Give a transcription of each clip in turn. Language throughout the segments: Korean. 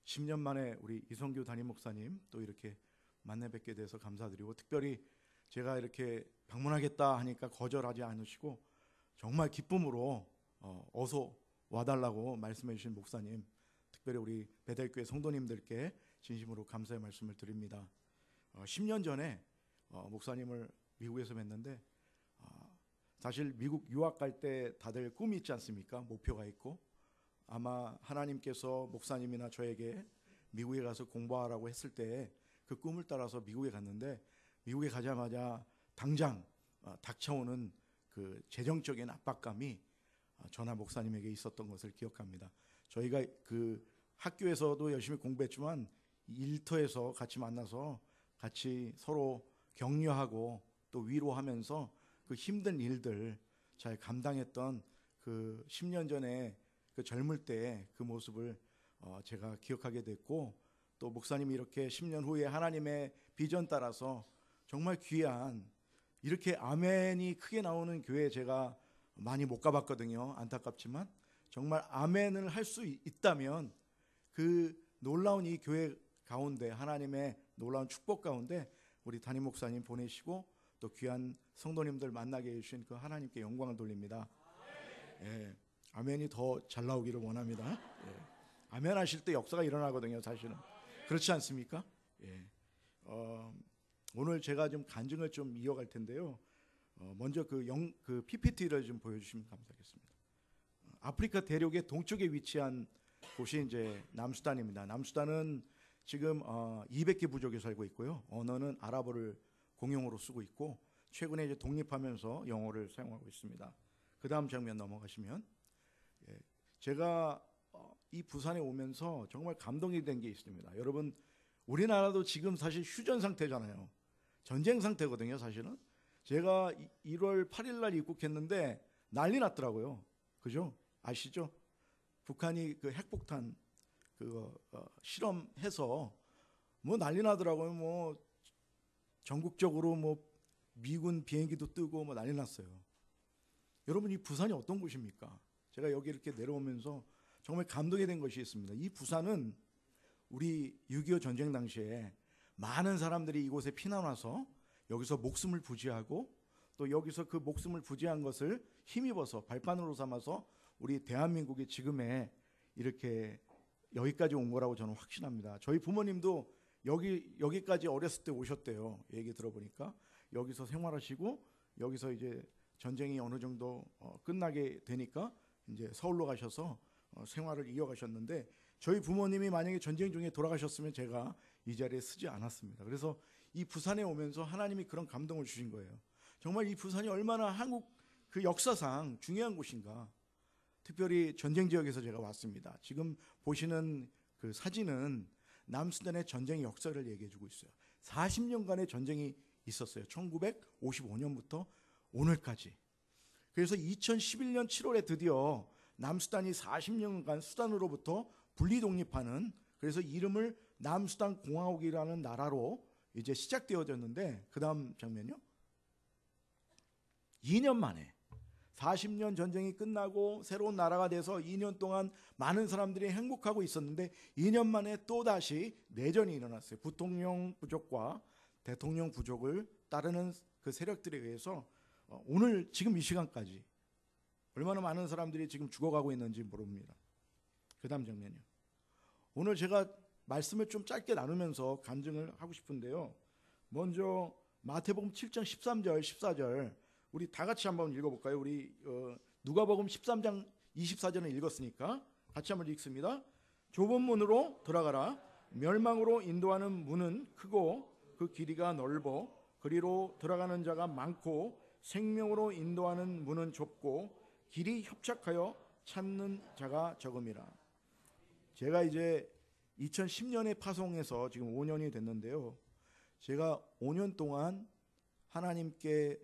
10년 만에 우리 이성규 담임 목사님 또 이렇게 만나 뵙게 돼서 감사드리고, 특별히 제가 이렇게 방문하겠다 하니까 거절하지 않으시고 정말 기쁨으로 어서 와달라고 말씀해 주신 목사님, 특별히 우리 베델교회 성도님들께 진심으로 감사의 말씀을 드립니다. 10년 전에 목사님을 미국에서 뵀는데, 사실 미국 유학 갈 때 다들 꿈이 있지 않습니까? 목표가 있고, 아마 하나님께서 목사님이나 저에게 미국에 가서 공부하라고 했을 때 그 꿈을 따라서 미국에 갔는데, 미국에 가자마자 당장 닥쳐오는 그 재정적인 압박감이 저나 목사님에게 있었던 것을 기억합니다. 저희가 그 학교에서도 열심히 공부했지만 일터에서 같이 만나서 같이 서로 격려하고 또 위로하면서 그 힘든 일들 잘 감당했던 그 10년 전에 그 젊을 때의 그 모습을 제가 기억하게 됐고, 또 목사님이 이렇게 10년 후에 하나님의 비전 따라서 정말 귀한, 이렇게 아멘이 크게 나오는 교회 제가 많이 못 가봤거든요. 안타깝지만 정말 아멘을 할 수 있다면 그 놀라운 이 교회 가운데, 하나님의 놀라운 축복 가운데 우리 담임 목사님 보내시고 또 귀한 성도님들 만나게 해주신 그 하나님께 영광을 돌립니다. 예, 아멘이 더 잘 나오기를 원합니다. 예, 아멘 하실 때 역사가 일어나거든요, 사실은. 그렇지 않습니까? 예. 오늘 제가 좀 간증을 좀 이어갈 텐데요. 먼저 그 PPT를 좀 보여주시면 감사하겠습니다. 아프리카 대륙의 동쪽에 위치한 곳이 이제 남수단입니다. 남수단은 지금 200개 부족이 살고 있고요. 언어는 아랍어를 공용어로 쓰고 있고, 최근에 이제 독립하면서 영어를 사용하고 있습니다. 그 다음 장면 넘어가시면, 제가 이 부산에 오면서 정말 감동이 된 게 있습니다. 여러분, 우리나라도 지금 사실 휴전 상태잖아요. 전쟁 상태거든요, 사실은. 제가 1월 8일 날 입국했는데 난리 났더라고요. 그죠? 아시죠? 북한이 그 핵폭탄 그거 실험해서 뭐 난리 나더라고요. 뭐 전국적으로 뭐 미군 비행기도 뜨고 뭐 난리 났어요. 여러분, 이 부산이 어떤 곳입니까? 제가 여기 이렇게 내려오면서 정말 감동이 된 것이 있습니다. 이 부산은 우리 6.25 전쟁 당시에 많은 사람들이 이곳에 피난 와서 여기서 목숨을 부지하고, 또 여기서 그 목숨을 부지한 것을 힘입어서 발판으로 삼아서 우리 대한민국이 지금의 이렇게 여기까지 온 거라고 저는 확신합니다. 저희 부모님도 여기까지 어렸을 때 오셨대요. 얘기 들어보니까 여기서 생활하시고, 여기서 이제 전쟁이 어느 정도 끝나게 되니까 이제 서울로 가셔서 생활을 이어가셨는데, 저희 부모님이 만약에 전쟁 중에 돌아가셨으면 제가 이 자리에 서지 않았습니다. 그래서 이 부산에 오면서 하나님이 그런 감동을 주신 거예요. 정말 이 부산이 얼마나 한국 그 역사상 중요한 곳인가. 특별히 전쟁 지역에서 제가 왔습니다. 지금 보시는 그 사진은 남수단의 전쟁 역사를 얘기해 주고 있어요. 40년간의 전쟁이 있었어요. 1955년부터 오늘까지. 그래서 2011년 7월에 드디어 남수단이 40년간 수단으로부터 분리 독립하는, 그래서 이름을 남수단 공화국이라는 나라로 이제 시작되어졌는데, 그 다음 장면요. 2년 만에 40년 전쟁이 끝나고 새로운 나라가 돼서 2년 동안 많은 사람들이 행복하고 있었는데, 2년 만에 또다시 내전이 일어났어요. 부통령 부족과 대통령 부족을 따르는 그 세력들에 의해서 오늘 지금 이 시간까지 얼마나 많은 사람들이 지금 죽어가고 있는지 모릅니다. 그 다음 장면이요. 오늘 제가 말씀을 좀 짧게 나누면서 간증을 하고 싶은데요. 먼저 마태복음 7장 13절 14절 우리 다 같이 한번 읽어볼까요? 우리 누가복음 13장 24절은 읽었으니까 같이 한번 읽습니다. 좁은 문으로 들어가라. 멸망으로 인도하는 문은 크고 그 길이가 넓어 그리로 들어가는 자가 많고, 생명으로 인도하는 문은 좁고 길이 협착하여 찾는 자가 적음이라. 제가 이제 2010년에 파송해서 지금 5년이 됐는데요. 제가 5년 동안 하나님께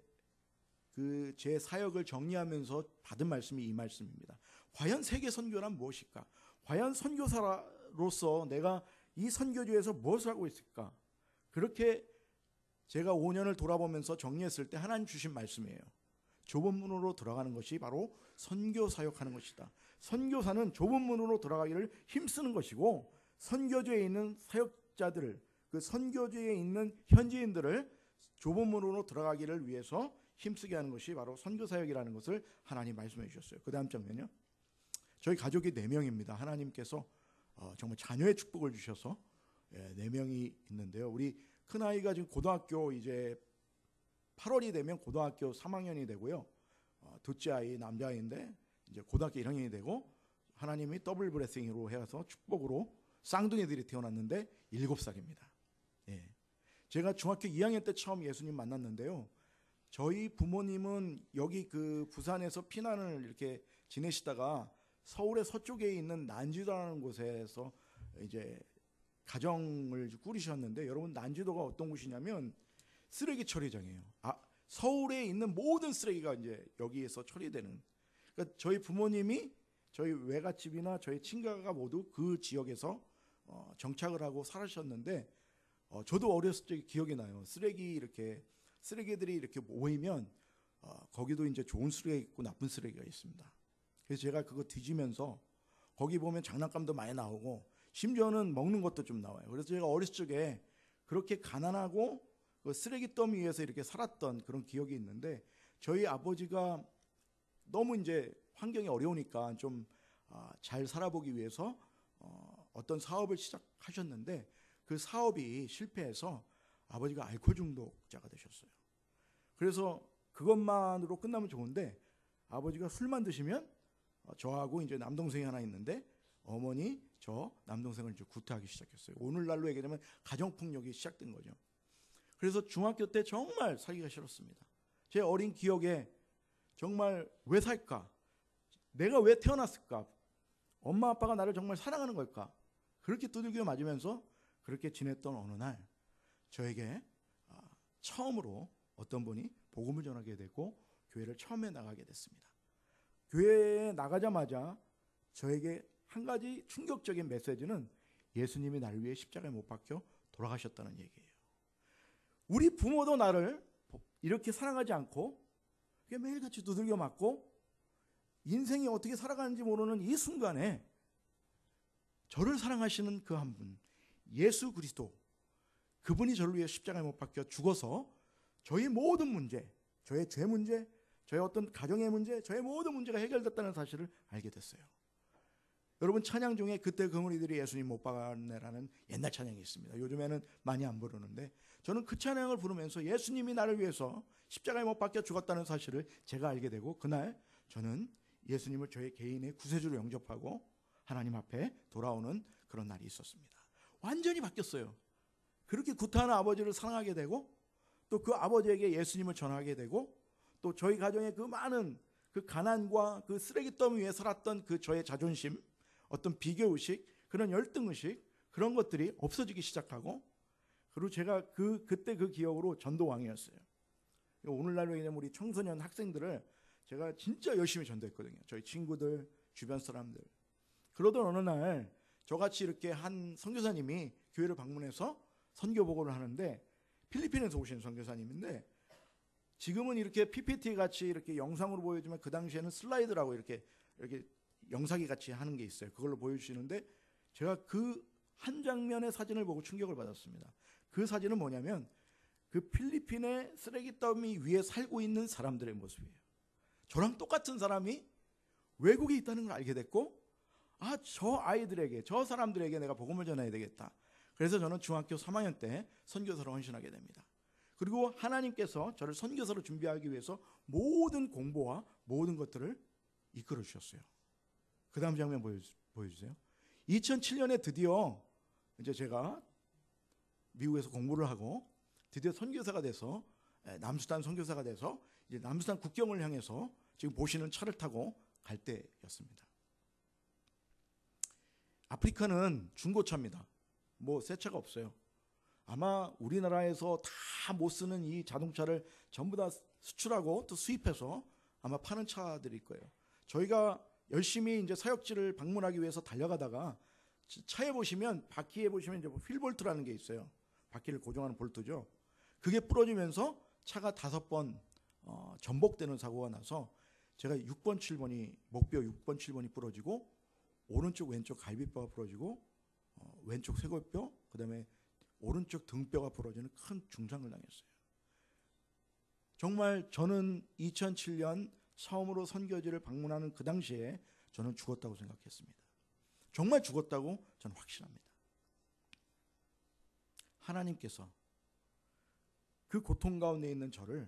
그 제 사역을 정리하면서 받은 말씀이 이 말씀입니다. 과연 세계 선교란 무엇일까? 과연 선교사로서 내가 이 선교지에서 무엇을 하고 있을까? 그렇게 제가 5년을 돌아보면서 정리했을 때 하나님 주신 말씀이에요. 좁은 문으로 들어가는 것이 바로 선교 사역하는 것이다. 선교사는 좁은 문으로 들어가기를 힘쓰는 것이고, 선교지에 있는 사역자들을, 그 선교지에 있는 현지인들을 좁은 문으로 들어가기를 위해서 힘쓰게 하는 것이 바로 선교사역이라는 것을 하나님 말씀해 주셨어요. 그 다음 장면요. 저희 가족이 4명입니다. 하나님께서 정말 자녀의 축복을 주셔서 4명이 있는데요. 우리 큰아이가 지금 고등학교 이제 8월이 되면 고등학교 3학년이 되고요. 둘째 아이 남자아이인데 이제 고등학교 1학년이 되고, 하나님이 더블 브레싱으로 해서 축복으로 쌍둥이들이 태어났는데 7살입니다. 예. 제가 중학교 2학년 때 처음 예수님 만났는데요. 저희 부모님은 여기 그 부산에서 피난을 이렇게 지내시다가 서울의 서쪽에 있는 난지도라는 곳에서 이제 가정을 꾸리셨는데, 여러분 난지도가 어떤 곳이냐면 쓰레기 처리장이에요. 서울에 있는 모든 쓰레기가 이제 여기에서 처리되는. 그러니까 저희 부모님이 저희 외갓집이나 저희 친가가 모두 그 지역에서 정착을 하고 살으셨는데, 저도 어렸을 때 기억이 나요. 쓰레기들이 이렇게 모이면 거기도 이제 좋은 쓰레기가 있고 나쁜 쓰레기가 있습니다. 그래서 제가 그거 뒤지면서 거기 보면 장난감도 많이 나오고 심지어는 먹는 것도 좀 나와요. 그래서 제가 어렸을 적에 그렇게 가난하고 그 쓰레기 더미 위에서 이렇게 살았던 그런 기억이 있는데, 저희 아버지가 너무 이제 환경이 어려우니까 좀 잘 살아보기 위해서 어떤 사업을 시작하셨는데, 그 사업이 실패해서 아버지가 알코올 중독자가 되셨어요. 그래서 그것만으로 끝나면 좋은데, 아버지가 술만 드시면 저하고 이제 남동생이 하나 있는데 어머니 저 남동생을 이제 구타하기 시작했어요. 오늘날로 얘기하면 가정폭력이 시작된 거죠. 그래서 중학교 때 정말 살기가 싫었습니다. 제 어린 기억에 정말 왜 살까? 내가 왜 태어났을까? 엄마 아빠가 나를 정말 사랑하는 걸까? 그렇게 두들겨 맞으면서 그렇게 지냈던 어느 날 저에게 처음으로 어떤 분이 복음을 전하게 되고 교회를 처음에 나가게 됐습니다. 교회에 나가자마자 저에게 한 가지 충격적인 메시지는 예수님이 나를 위해 십자가에 못 박혀 돌아가셨다는 얘기예요. 우리 부모도 나를 이렇게 사랑하지 않고 매일같이 두들겨 맞고 인생이 어떻게 살아가는지 모르는 이 순간에 저를 사랑하시는 그 한 분, 예수 그리스도, 그분이 저를 위해 십자가에 못 박혀 죽어서 저희 모든 문제, 저의 죄 문제, 저의 어떤 가정의 문제, 저의 모든 문제가 해결됐다는 사실을 알게 됐어요. 여러분, 찬양 중에 그때 그물이들이 예수님 못 박았네라는 옛날 찬양이 있습니다. 요즘에는 많이 안 부르는데, 저는 그 찬양을 부르면서 예수님이 나를 위해서 십자가에 못 박혀 죽었다는 사실을 제가 알게 되고, 그날 저는 예수님을 저의 개인의 구세주로 영접하고 하나님 앞에 돌아오는 그런 날이 있었습니다. 완전히 바뀌었어요. 그렇게 구타하는 아버지를 사랑하게 되고, 또 그 아버지에게 예수님을 전하게 되고, 또 저희 가정의 그 많은 그 가난과 그 쓰레기 더미 위에 살았던 그 저의 자존심, 어떤 비교의식, 그런 열등의식, 그런 것들이 없어지기 시작하고, 그리고 제가 그때 그 기억으로 전도왕이었어요. 오늘날로 왜냐면 우리 청소년 학생들을 제가 진짜 열심히 전도했거든요. 저희 친구들, 주변 사람들. 그러던 어느 날 저같이 이렇게 한 선교사님이 교회를 방문해서 선교 보고를 하는데, 필리핀에서 오신 선교사님인데, 지금은 이렇게 PPT 같이 이렇게 영상으로 보여주면 그 당시에는 슬라이드라고 이렇게 영상이 같이 하는 게 있어요. 그걸로 보여주시는데, 제가 그 한 장면의 사진을 보고 충격을 받았습니다. 그 사진은 뭐냐면 그 필리핀의 쓰레기 더미 위에 살고 있는 사람들의 모습이에요. 저랑 똑같은 사람이 외국에 있다는 걸 알게 됐고, 저 아이들에게, 저 사람들에게 내가 복음을 전해야 되겠다. 그래서 저는 중학교 3학년 때 선교사로 헌신하게 됩니다. 그리고 하나님께서 저를 선교사로 준비하기 위해서 모든 공부와 모든 것들을 이끌어 주셨어요. 그 다음 장면 보여주세요. 2007년에 드디어 이제 제가 미국에서 공부를 하고 드디어 선교사가 돼서, 남수단 선교사가 돼서 이제 남수단 국경을 향해서 지금 보시는 차를 타고 갈 때였습니다. 아프리카는 중고차입니다. 뭐 새 차가 없어요. 아마 우리나라에서 다 못 쓰는 이 자동차를 전부 다 수출하고 또 수입해서 아마 파는 차들일 거예요. 저희가 열심히 이제 사역지를 방문하기 위해서 달려가다가 차에 보시면, 바퀴에 보시면 이제 휠볼트라는 게 있어요. 바퀴를 고정하는 볼트죠. 그게 부러지면서 차가 5번 전복되는 사고가 나서 제가 6번, 7번이 목뼈 6번, 7번이 부러지고, 오른쪽 왼쪽 갈비뼈가 부러지고, 왼쪽 쇄골뼈, 그다음에 오른쪽 등뼈가 부러지는 큰 중상을 당했어요. 정말 저는 2007년 처음으로 선교지를 방문하는 그 당시에 저는 죽었다고 생각했습니다. 정말 죽었다고 저는 확신합니다. 하나님께서 그 고통 가운데 있는 저를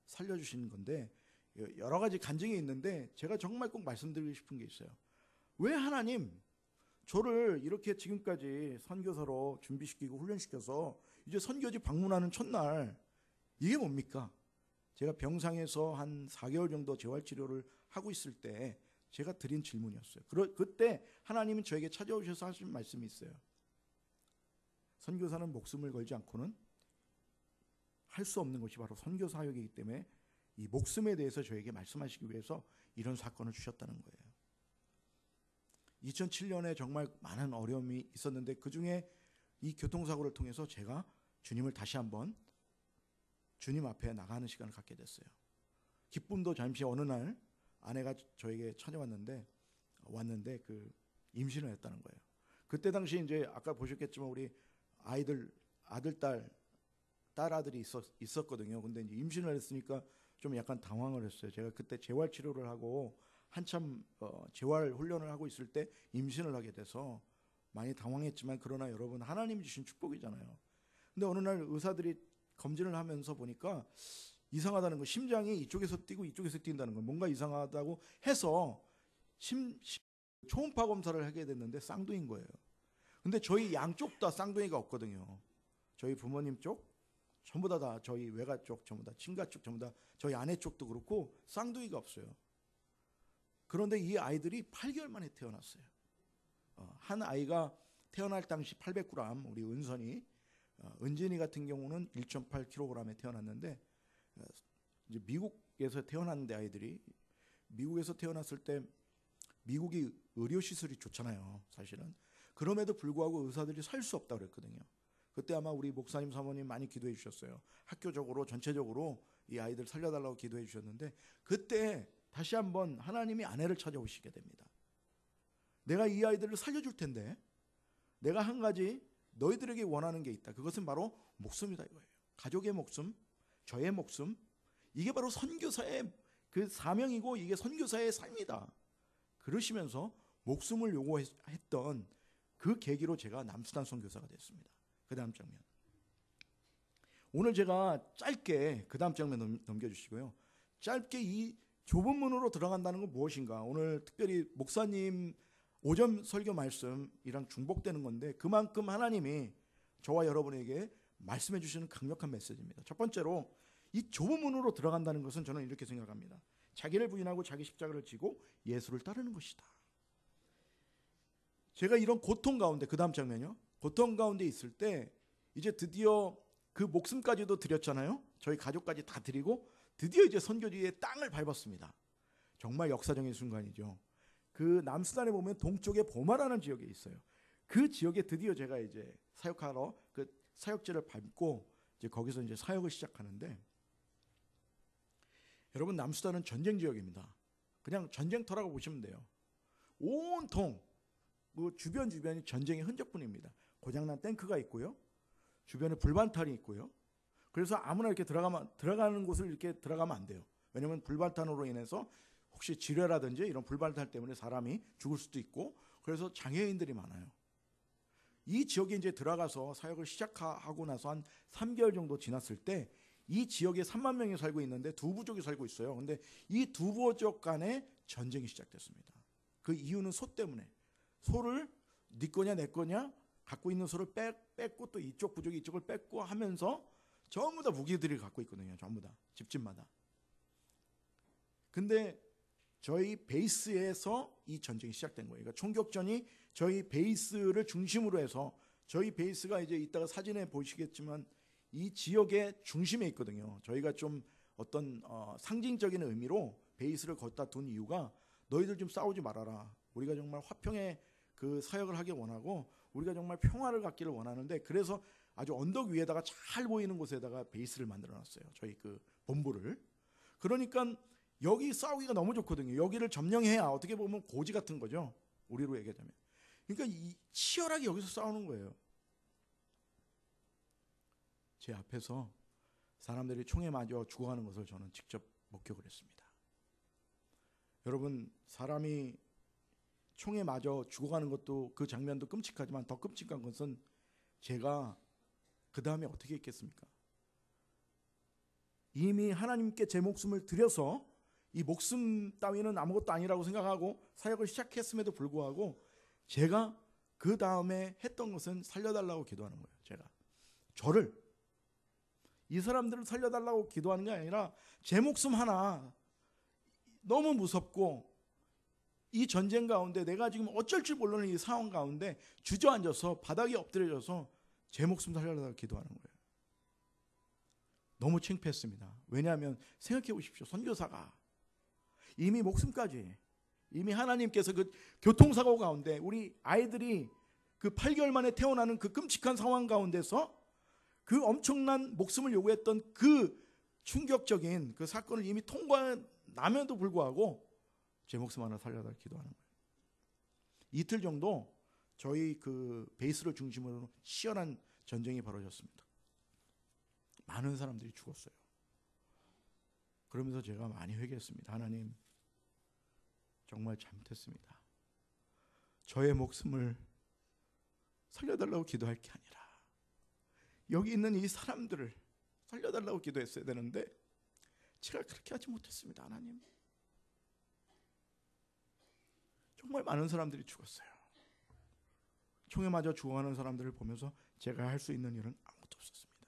살려주시는 건데, 여러 가지 간증이 있는데 제가 정말 꼭 말씀드리고 싶은 게 있어요. 왜 하나님 저를 이렇게 지금까지 선교사로 준비시키고 훈련시켜서 이제 선교지 방문하는 첫날, 이게 뭡니까? 제가 병상에서 한 4개월 정도 재활치료를 하고 있을 때 제가 드린 질문이었어요. 그때 하나님은 저에게 찾아오셔서 하신 말씀이 있어요. 선교사는 목숨을 걸지 않고는 할 수 없는 것이 바로 선교 사역이기 때문에 이 목숨에 대해서 저에게 말씀하시기 위해서 이런 사건을 주셨다는 거예요. 2007년에 정말 많은 어려움이 있었는데 그중에 이 교통사고를 통해서 제가 주님을 다시 한번 주님 앞에 나가는 시간을 갖게 됐어요. 기쁨도 잠시 어느 날 아내가 저에게 찾아왔는데 그 임신을 했다는 거예요. 그때 당시 이제 아까 보셨겠지만 우리 아이들 딸 아들이 있었거든요. 근데 이제 임신을 했으니까 좀 약간 당황을 했어요. 제가 그때 재활 치료를 하고 한참 재활 훈련을 하고 있을 때 임신을 하게 돼서 많이 당황했지만, 그러나 여러분 하나님 주신 축복이잖아요. 근데 어느 날 의사들이 검진을 하면서 보니까 이상하다는 거, 심장이 이쪽에서 뛰고 이쪽에서 뛴다는 거, 뭔가 이상하다고 해서 초음파 검사를 하게 됐는데 쌍둥이인 거예요. 근데 저희 양쪽 다 쌍둥이가 없거든요. 저희 부모님 쪽 전부 다 저희 외가 쪽 전부 다, 친가 쪽 전부 다, 저희 아내 쪽도 그렇고 쌍둥이가 없어요. 그런데 이 아이들이 8개월 만에 태어났어요. 한 아이가 태어날 당시 800g, 우리 은선이, 은진이 같은 경우는 1.8kg에 태어났는데, 이제 미국에서 태어났는데 아이들이 미국에서 태어났을 때 미국이 의료 시설이 좋잖아요, 사실은. 그럼에도 불구하고 의사들이 살 수 없다고 그랬거든요. 그때 아마 우리 목사님 사모님 많이 기도해 주셨어요. 학교적으로 전체적으로 이 아이들 살려달라고 기도해 주셨는데, 그때 다시 한번 하나님이 아내를 찾아오시게 됩니다. 내가 이 아이들을 살려줄 텐데 내가 한 가지 너희들에게 원하는 게 있다. 그것은 바로 목숨이다 이거예요. 가족의 목숨, 저의 목숨, 이게 바로 선교사의 그 사명이고 이게 선교사의 삶이다. 그러시면서 목숨을 요구했던 그 계기로 제가 남수단 선교사가 됐습니다. 그 다음 장면. 오늘 제가 짧게 그 다음 장면 넘겨주시고요. 짧게 이 좁은 문으로 들어간다는 건 무엇인가. 오늘 특별히 목사님 오전 설교 말씀이랑 중복되는 건데 그만큼 하나님이 저와 여러분에게 말씀해 주시는 강력한 메시지입니다. 첫 번째로 이 좁은 문으로 들어간다는 것은 저는 이렇게 생각합니다. 자기를 부인하고 자기 십자가를 지고 예수를 따르는 것이다. 제가 이런 고통 가운데, 그 다음 장면이요. 고통 가운데 있을 때 이제 드디어 그 목숨까지도 드렸잖아요. 저희 가족까지 다 드리고 드디어 이제 선교지의 땅을 밟았습니다. 정말 역사적인 순간이죠. 그 남수단에 보면 동쪽에 보마라는 지역에 있어요. 그 지역에 드디어 제가 이제 사역하러 그 사역지를 밟고 이제 거기서 이제 사역을 시작하는데, 여러분 남수단은 전쟁 지역입니다. 그냥 전쟁터라고 보시면 돼요. 온통 그 주변이 전쟁의 흔적뿐입니다. 고장난 탱크가 있고요. 주변에 불반탄이 있고요. 그래서 아무나 이렇게 들어가는 곳을 이렇게 들어가면 안 돼요. 왜냐하면 불반탄으로 인해서 혹시 지뢰라든지 이런 불반탄 때문에 사람이 죽을 수도 있고, 그래서 장애인들이 많아요. 이 지역에 이제 들어가서 사역을 시작하고 나서 한 3개월 정도 지났을 때 이 지역에 3만 명이 살고 있는데 두 부족이 살고 있어요. 근데 이 두 부족 간에 전쟁이 시작됐습니다. 그 이유는 소 때문에. 소를 네 거냐 내 거냐, 갖고 있는 소를 뺏고 또 이쪽 부족이 이쪽을 뺏고 하면서 전부 다 무기들을 갖고 있거든요. 전부 다 집집마다. 근데 저희 베이스에서 이 전쟁이 시작된 거예요. 그러니까 총격전이 저희 베이스를 중심으로 해서, 저희 베이스가 이제 이따가 사진에 보시겠지만 이 지역의 중심에 있거든요. 저희가 좀 어떤 상징적인 의미로 베이스를 걷다 둔 이유가, 너희들 좀 싸우지 말아라. 우리가 정말 화평의 그 사역을 하길 원하고 우리가 정말 평화를 갖기를 원하는데, 그래서 아주 언덕 위에다가 잘 보이는 곳에다가 베이스를 만들어 놨어요. 저희 그 본부를. 그러니까 여기 싸우기가 너무 좋거든요. 여기를 점령해야 어떻게 보면 고지 같은 거죠. 우리로 얘기하자면. 그러니까 치열하게 여기서 싸우는 거예요. 제 앞에서 사람들이 총에 맞아 죽어가는 것을 저는 직접 목격을 했습니다. 여러분, 사람이 총에 맞아 죽어가는 것도 그 장면도 끔찍하지만 더 끔찍한 것은 제가 그 다음에 어떻게 했겠습니까? 이미 하나님께 제 목숨을 드려서 이 목숨 따위는 아무것도 아니라고 생각하고 사역을 시작했음에도 불구하고 제가 그 다음에 했던 것은 살려달라고 기도하는 거예요. 제가 저를, 이 사람들을 살려달라고 기도하는 게 아니라 제 목숨 하나 너무 무섭고 이 전쟁 가운데 내가 지금 어쩔 줄 모르는 이 상황 가운데 주저앉아서 바닥에 엎드려져서 제 목숨 살려달라고 기도하는 거예요. 너무 창피했습니다. 왜냐하면 생각해 보십시오. 선교사가 이미 목숨까지, 이미 하나님께서 그 교통사고 가운데 우리 아이들이 그 8개월 만에 태어나는 그 끔찍한 상황 가운데서 그 엄청난 목숨을 요구했던 그 충격적인 그 사건을 이미 통과남에도 불구하고 제 목숨 하나 살려달라고 기도하는 거예요. 이틀 정도 저희 그 베이스를 중심으로 치열한 전쟁이 벌어졌습니다. 많은 사람들이 죽었어요. 그러면서 제가 많이 회개했습니다. 하나님, 정말 잘못했습니다. 저의 목숨을 살려달라고 기도할 게 아니라 여기 있는 이 사람들을 살려달라고 기도했어야 되는데 제가 그렇게 하지 못했습니다. 하나님, 정말 많은 사람들이 죽었어요. 총에 맞아 죽어가는 사람들을 보면서 제가 할 수 있는 일은 아무것도 없었습니다.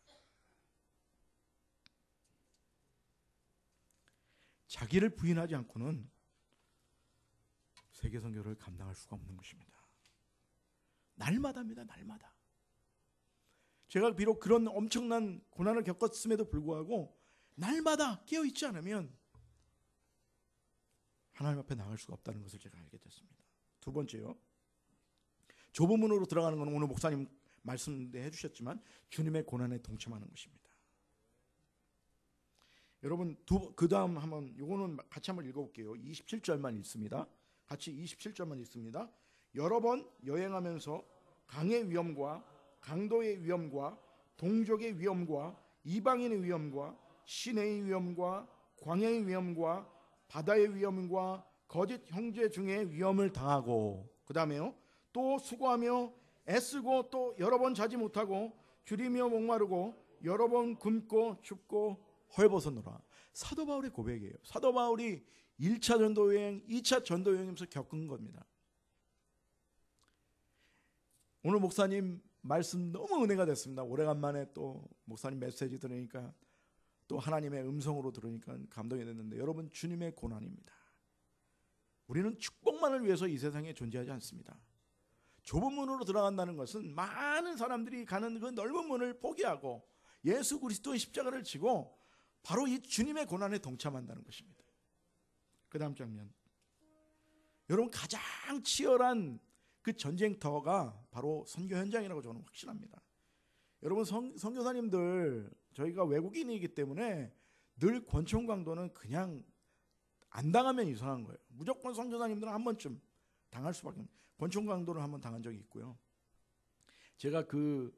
자기를 부인하지 않고는 세계 선교를 감당할 수가 없는 것입니다. 날마다입니다. 날마다. 제가 비록 그런 엄청난 고난을 겪었음에도 불구하고 날마다 깨어있지 않으면 하나님 앞에 나갈 수가 없다는 것을 제가 알게 됐습니다. 두 번째요. 좁은 문으로 들어가는 것은 오늘 목사님 말씀해 주셨지만 주님의 고난에 동참하는 것입니다. 여러분, 그 다음 한번 요거는 같이 한번 읽어볼게요. 27절만 읽습니다. 같이 27절만 읽습니다. 여러 번 여행하면서 강의 위험과 강도의 위험과 동족의 위험과 이방인의 위험과 시내의 위험과 광야의 위험과 바다의 위험과 거짓 형제 중에 위험을 당하고, 그 다음에요, 또 수고하며 애쓰고 또 여러 번 자지 못하고 줄이며 목마르고 여러 번 굶고 춥고 헐벗었노라. 사도 바울의 고백이에요. 사도 바울이 1차 전도여행, 2차 전도여행에서 겪은 겁니다. 오늘 목사님 말씀 너무 은혜가 됐습니다. 오래간만에 또 목사님 메시지 들으니까, 또 하나님의 음성으로 들으니까 감동이 됐는데, 여러분, 주님의 고난입니다. 우리는 축복만을 위해서 이 세상에 존재하지 않습니다. 좁은 문으로 들어간다는 것은 많은 사람들이 가는 그 넓은 문을 포기하고 예수 그리스도의 십자가를 지고 바로 이 주님의 고난에 동참한다는 것입니다. 그 다음 장면, 여러분, 가장 치열한 그 전쟁터가 바로 선교 현장이라고 저는 확신합니다. 여러분, 선교사님들, 저희가 외국인이기 때문에 늘 권총 강도는 그냥 안 당하면 이상한 거예요. 무조건 선교사님들은 한 번쯤 당할 수밖에 없는, 권총 강도를 한번 당한 적이 있고요. 제가 그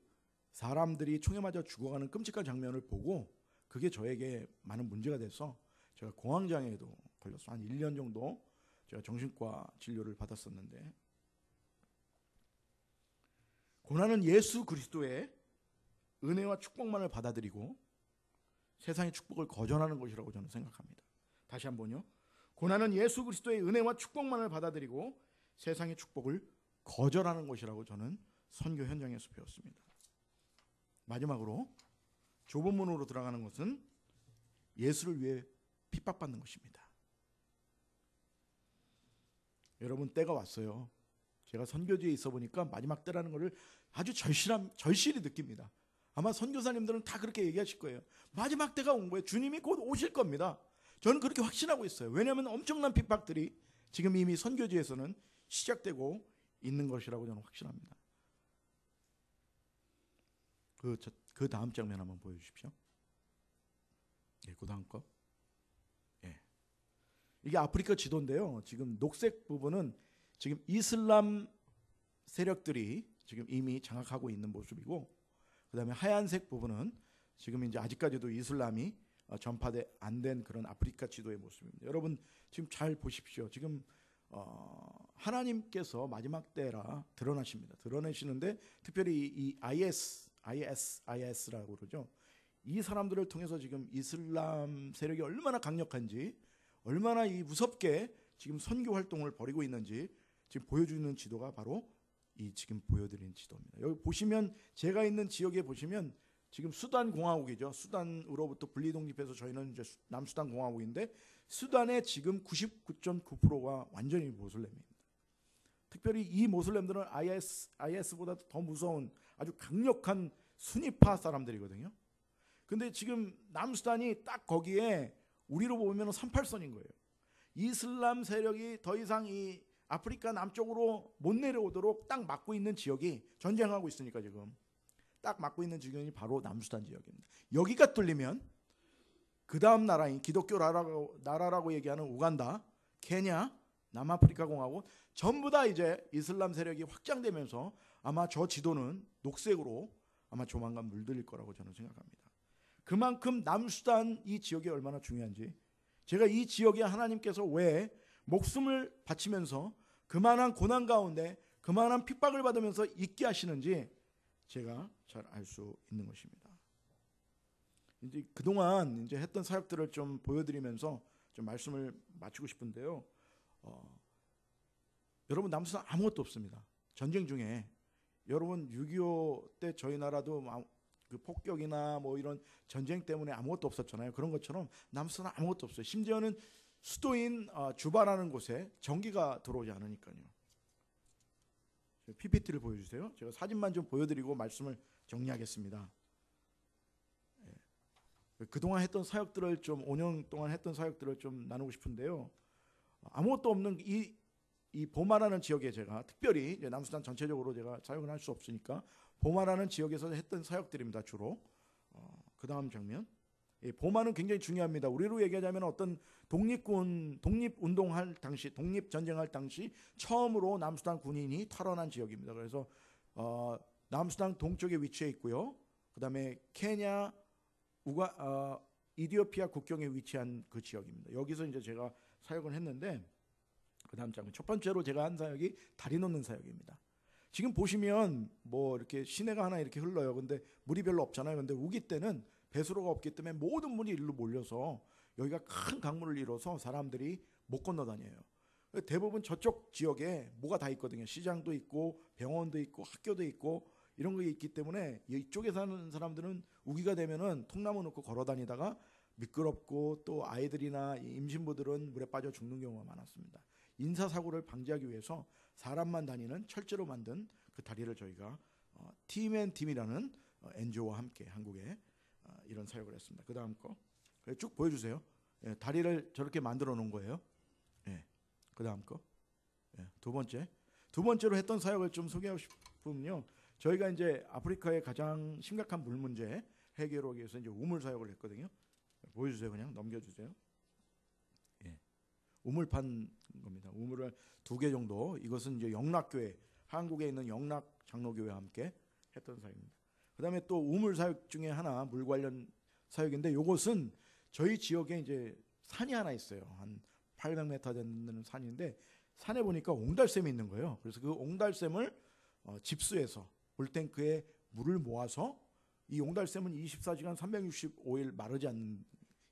사람들이 총에 맞아 죽어가는 끔찍한 장면을 보고 그게 저에게 많은 문제가 돼서 제가 공황장애에도 걸렸어요. 한 1년 정도 제가 정신과 진료를 받았었는데, 고난은 예수 그리스도의 은혜와 축복만을 받아들이고 세상의 축복을 거절하는 것이라고 저는 생각합니다. 다시 한번요. 고난은 예수 그리스도의 은혜와 축복만을 받아들이고 세상의 축복을 거절하는 것이라고 저는 선교 현장에서 배웠습니다. 마지막으로, 좁은 문으로 들어가는 것은 예수를 위해 핍박받는 것입니다. 여러분, 때가 왔어요. 제가 선교지에 있어 보니까 마지막 때라는 것을 아주 절실히 느낍니다. 아마 선교사님들은 다 그렇게 얘기하실 거예요. 마지막 때가 온 거예요. 주님이 곧 오실 겁니다. 저는 그렇게 확신하고 있어요. 왜냐하면 엄청난 핍박들이 지금 이미 선교지에서는 시작되고 있는 것이라고 저는 확신합니다. 그 다음 장면 한번 보여주십시오. 예, 그 다음 거. 예. 이게 아프리카 지도인데요. 지금 녹색 부분은 지금 이슬람 세력들이 지금 이미 장악하고 있는 모습이고, 그다음에 하얀색 부분은 지금 이제 아직까지도 이슬람이 전파돼 안 된 그런 아프리카 지도의 모습입니다. 여러분 지금 잘 보십시오. 지금 하나님께서 마지막 때라 드러나십니다. 드러내시는데 특별히 이 IS라고 그러죠. 이 사람들을 통해서 지금 이슬람 세력이 얼마나 강력한지, 얼마나 이 무섭게 지금 선교 활동을 벌이고 있는지 지금 보여주는 지도가 바로 이 지금 보여드린 지도입니다. 여기 보시면 제가 있는 지역에 보시면 지금 수단 공화국이죠. 수단으로부터 분리 독립해서 저희는 이제 남수단 공화국인데, 수단의 지금 99.9%가 완전히 모슬렘입니다. 특별히 이 모슬렘들은 IS보다 더 무서운 아주 강력한 수니파 사람들이거든요. 근데 지금 남수단이 딱 거기에 우리로 보면 38선인 거예요. 이슬람 세력이 더 이상 이 아프리카 남쪽으로 못 내려오도록 딱 막고 있는 지역이, 전쟁하고 있으니까 지금 딱 막고 있는 지역이 바로 남수단 지역입니다. 여기가 뚫리면 그 다음 나라인 기독교 나라라고 얘기하는 우간다, 케냐, 남아프리카 공화국 전부 다 이제 이슬람 세력이 확장되면서 아마 저 지도는 녹색으로 아마 조만간 물들일 거라고 저는 생각합니다. 그만큼 남수단 이 지역이 얼마나 중요한지, 제가 이 지역에 하나님께서 왜 목숨을 바치면서 그만한 고난 가운데 그만한 핍박을 받으면서 있게 하시는지 제가 잘 알 수 있는 것입니다. 이제 그동안 이제 했던 사역들을 좀 보여드리면서 좀 말씀을 마치고 싶은데요. 여러분 남수단 아무것도 없습니다. 전쟁 중에 여러분 6.25 때 저희 나라도 그 폭격이나 뭐 이런 전쟁 때문에 아무것도 없었잖아요. 그런 것처럼 남수단 아무것도 없어요. 심지어는 수도인 주바라는 곳에 전기가 들어오지 않으니까요. PPT를 보여주세요. 제가 사진만 좀 보여드리고 말씀을 정리하겠습니다. 그동안 했던 사역들을 좀 5년 동안 했던 사역들을 좀 나누고 싶은데요. 아무것도 없는 이 보마라는 지역에 제가 특별히 남수단 전체적으로 제가 사역을 할 수 없으니까 보마라는 지역에서 했던 사역들입니다. 주로. 그 다음 장면. 보마는 굉장히 중요합니다. 우리로 얘기하자면 어떤 독립운동할 당시, 독립전쟁할 당시 처음으로 남수단 군인이 탈환한 지역입니다. 그래서 남수단 동쪽에 위치해 있고요. 그 다음에 케냐, 이디오피아 국경에 위치한 그 지역입니다. 여기서 이제 제가 사역을 했는데, 그 다음 장면. 첫 번째로 제가 한 사역이 다리 놓는 사역입니다. 지금 보시면 뭐 이렇게 시내가 하나 이렇게 흘러요. 근데 물이 별로 없잖아요. 근데 우기 때는 배수로가 없기 때문에 모든 물이 일로 몰려서 여기가 큰 강물을 이뤄서 사람들이 못 건너 다녀요. 대부분 저쪽 지역에 뭐가 다 있거든요. 시장도 있고 병원도 있고 학교도 있고 이런 게 있기 때문에 이쪽에 사는 사람들은 우기가 되면은 통나무 놓고 걸어 다니다가 미끄럽고 또 아이들이나 임신부들은 물에 빠져 죽는 경우가 많았습니다. 인사사고를 방지하기 위해서 사람만 다니는 철제로 만든 그 다리를 저희가 팀앤팀이라는 NGO와 함께 한국에 이런 사역을 했습니다. 그 다음 거 쭉 보여주세요. 예, 다리를 저렇게 만들어 놓은 거예요. 예, 그 다음 거. 예, 두 번째로 했던 사역을 좀 소개하고 싶으면요. 저희가 이제 아프리카의 가장 심각한 물 문제 해결하기 위해서 이제 우물 사역을 했거든요. 보여주세요. 그냥 넘겨주세요. 예, 우물 판 겁니다. 우물을 2개 정도. 이것은 이제 영락교회, 한국에 있는 영락 장로교회와 함께 했던 사역입니다. 그다음에 또 우물 사역 중에 하나, 물 관련 사역인데, 이것은 저희 지역에 이제 산이 하나 있어요. 한 800m 되는 산인데, 산에 보니까 옹달샘이 있는 거예요. 그래서 그 옹달샘을 집수해서 물탱크에 물을 모아서, 이 옹달샘은 24시간 365일 마르지 않는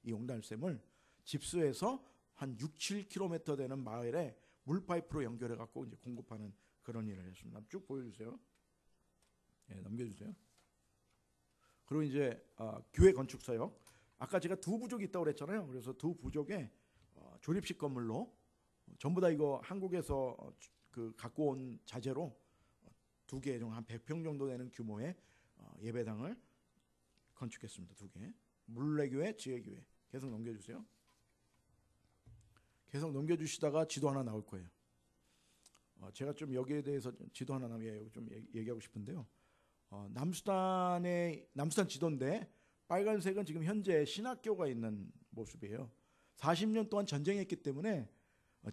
이 옹달샘을 집수해서 한 6, 7km 되는 마을에 물파이프로 연결해 갖고 이제 공급하는 그런 일을 했습니다. 쭉 보여주세요. 네, 넘겨주세요. 그리고 이제 교회 건축 사역. 아까 제가 2부족이 있다고 그랬잖아요. 그래서 2부족에 조립식 건물로 전부 다 이거 한국에서 그 갖고 온 자재로 2개 정도 한 100평 정도 되는 규모의 예배당을 건축했습니다. 2개. 물레교회, 지혜교회. 계속 넘겨주세요. 계속 넘겨주시다가 지도 하나 나올 거예요. 제가 좀 여기에 대해서 지도 하나 좀 얘기하고 싶은데요. 남수단 지도인데 빨간색은 지금 현재 신학교가 있는 모습이에요. 40년 동안 전쟁했기 때문에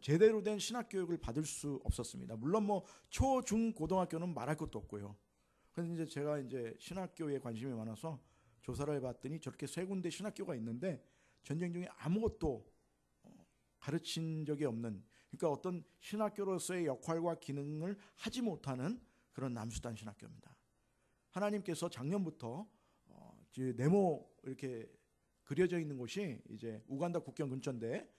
제대로 된 신학 교육을 받을 수 없었습니다. 물론 뭐 초, 중, 고등학교는 말할 것도 없고요. 그래서 이제 제가 이제 신학교에 관심이 많아서 조사를 해봤더니 저렇게 세 군데 신학교가 있는데 전쟁 중에 아무것도 가르친 적이 없는, 그러니까 어떤 신학교로서의 역할과 기능을 하지 못하는 그런 남수단 신학교입니다. 하나님께서 작년부터 네모 이렇게 그려져 있는 곳이 이제 우간다 국경 근처인데,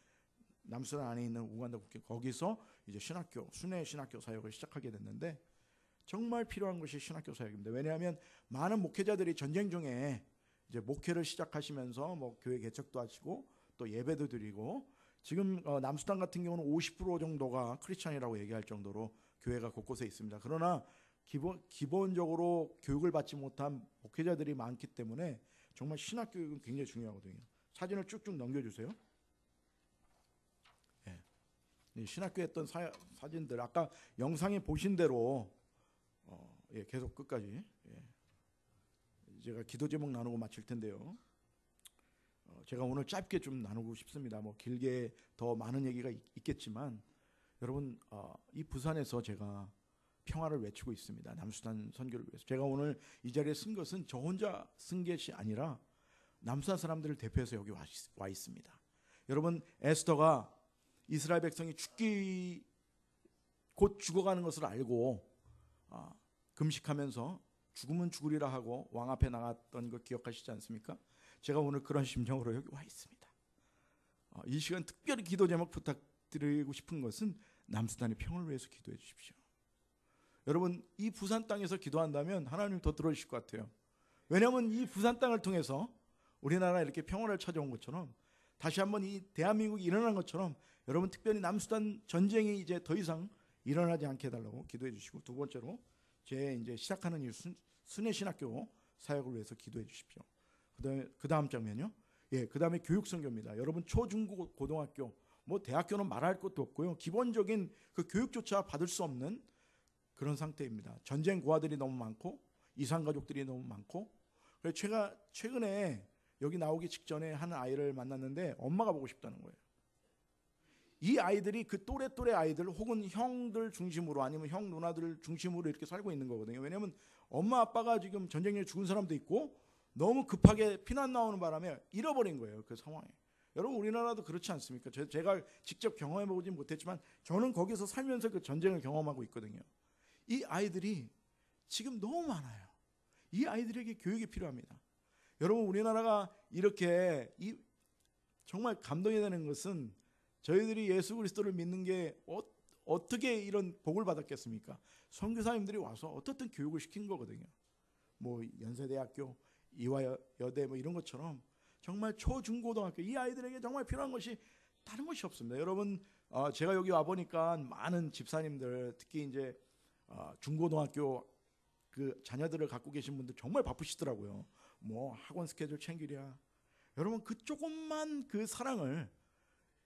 남수단 안에 있는 우간다 국경, 거기서 이제 신학교, 순회 신학교 사역을 시작하게 됐는데 정말 필요한 것이 신학교 사역입니다. 왜냐하면 많은 목회자들이 전쟁 중에 이제 목회를 시작하시면서 뭐 교회 개척도 하시고 또 예배도 드리고, 지금 남수단 같은 경우는 50% 정도가 크리스찬이라고 얘기할 정도로 교회가 곳곳에 있습니다. 그러나 기본적으로 교육을 받지 못한 목회자들이 많기 때문에 정말 신학 교육은 굉장히 중요하거든요. 사진을 쭉쭉 넘겨주세요. 예. 신학교 했던 사진들 아까 영상에 보신 대로 예, 계속 끝까지 예. 제가 기도 제목 나누고 마칠 텐데요. 제가 오늘 짧게 좀 나누고 싶습니다. 뭐 길게 더 많은 얘기가 있겠지만 여러분, 이 부산에서 제가 평화를 외치고 있습니다. 남수단 선교를 위해서. 제가 오늘 이 자리에 쓴 것은 저 혼자 쓴 것이 아니라 남수단 사람들을 대표해서 여기 와 있습니다. 여러분, 에스더가 이스라엘 백성이 곧 죽어가는 것을 알고 금식하면서 죽으면 죽으리라 하고 왕 앞에 나갔던 거 기억하시지 않습니까? 제가 오늘 그런 심정으로 여기 와 있습니다. 이 시간 특별히 기도 제목 부탁드리고 싶은 것은 남수단의 평화를 위해서 기도해 주십시오. 여러분, 이 부산 땅에서 기도한다면 하나님 더 들어주실 것 같아요. 왜냐하면 이 부산 땅을 통해서 우리나라 이렇게 평화를 찾아온 것처럼 다시 한번 이 대한민국이 일어난 것처럼 여러분, 특별히 남수단 전쟁이 이제 더 이상 일어나지 않게 해달라고 기도해 주시고, 두 번째로 제 이제 시작하는 이 순회 신학교 사역을 위해서 기도해 주십시오. 그 다음 장면요. 예, 그 다음에 교육 선교입니다. 여러분, 초, 중, 고등학교, 뭐 대학교는 말할 것도 없고요. 기본적인 그 교육조차 받을 수 없는 그런 상태입니다. 전쟁 고아들이 너무 많고 이산 가족들이 너무 많고, 그래서 제가 최근에 여기 나오기 직전에 한 아이를 만났는데 엄마가 보고 싶다는 거예요. 이 아이들이 그 또래 아이들 혹은 형들 중심으로 아니면 형 누나들 중심으로 이렇게 살고 있는 거거든요. 왜냐하면 엄마 아빠가 지금 전쟁에 죽은 사람도 있고 너무 급하게 피난 나오는 바람에 잃어버린 거예요. 그 상황에. 여러분, 우리나라도 그렇지 않습니까? 제가 직접 경험해보진 못했지만 저는 거기서 살면서 그 전쟁을 경험하고 있거든요. 이 아이들이 지금 너무 많아요. 이 아이들에게 교육이 필요합니다. 여러분, 우리나라가 이렇게 정말 감동이 되는 것은 저희들이 예수 그리스도를 믿는 게 어떻게 이런 복을 받았겠습니까? 선교사님들이 와서 어떻든 교육을 시킨 거거든요. 뭐 연세대학교, 이화여대 뭐 이런 것처럼 정말 초, 중, 고등학교 이 아이들에게 정말 필요한 것이 다른 것이 없습니다. 여러분, 제가 여기 와 보니까 많은 집사님들, 특히 이제 중고등학교 그 자녀들을 갖고 계신 분들 정말 바쁘시더라고요. 뭐 학원 스케줄 챙기랴. 여러분, 그 조금만 그 사랑을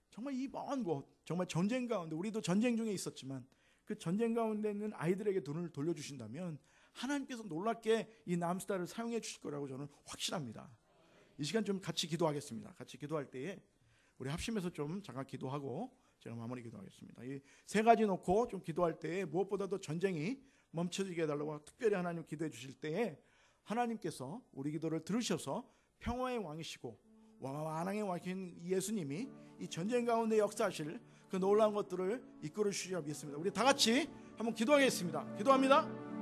정말 이 먼 곳, 정말 전쟁 가운데, 우리도 전쟁 중에 있었지만 그 전쟁 가운데 있는 아이들에게 눈을 돌려주신다면 하나님께서 놀랍게 이 남수단을 사용해 주실 거라고 저는 확신합니다. 이 시간 좀 같이 기도하겠습니다. 같이 기도할 때에 우리 합심해서 좀 잠깐 기도하고 제가 마무리 기도하겠습니다. 이 세 가지 놓고 좀 기도할 때에 무엇보다도 전쟁이 멈춰지게 해달라고 특별히 하나님 기도해 주실 때에 하나님께서 우리 기도를 들으셔서 평화의 왕이시고 완왕의 왕이신 예수님이 이 전쟁 가운데 역사하실 그 놀라운 것들을 이끌어 주시리라 믿습니다. 우리 다 같이 한번 기도하겠습니다. 기도합니다.